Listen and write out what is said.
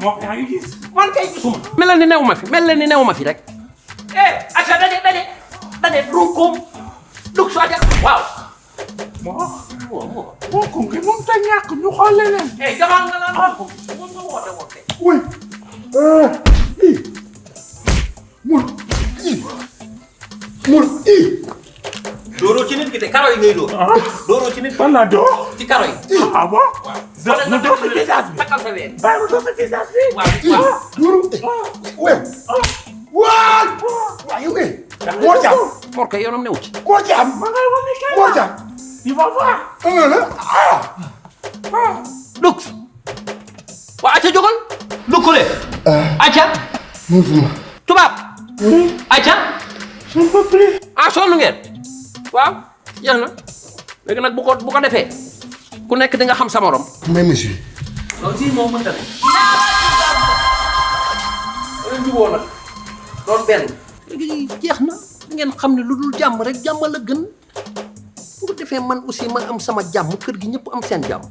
moo yaa ngi gis man kay gisuma. mel ni new ma fi mel ni new ma fi rek. acca dade runkum dug so aja waaw. moo ko ngi moom ta ñàkk ñu xool leneen. jamal nga naan ko moom nga woote. oui. mun dooroo ci nit ki de karo yi ngay door. dooroo ci nit ki. fan la doo. ci karo yi. ah bon. wala mu doo sa visage bi. takkal sa ween. bàyyi mu doo sa visage bi. waaw. waay. waaye oui. Mor Thiam. Mor kay yoonam newu ci. Mor Thiam. ma ngay wane kay. Mor Thiam. il va voir. Lux. waa acca jógal. lukkule. acca. tubaab. acca. s'il vous plaît. sonn ngeen. waaw jeex na léegi nag bu ko defee ku nekk di nga xam sa morom. mais monsieur. loolu si moom mënta ne. loolu jubóo nag doon benn. léegi jeex na ngeen xam ne lu dul jàmm rek jàmm la gën bu ko defee man aussi ma am sama jàmm kër gi ñëpp am seen jàmm.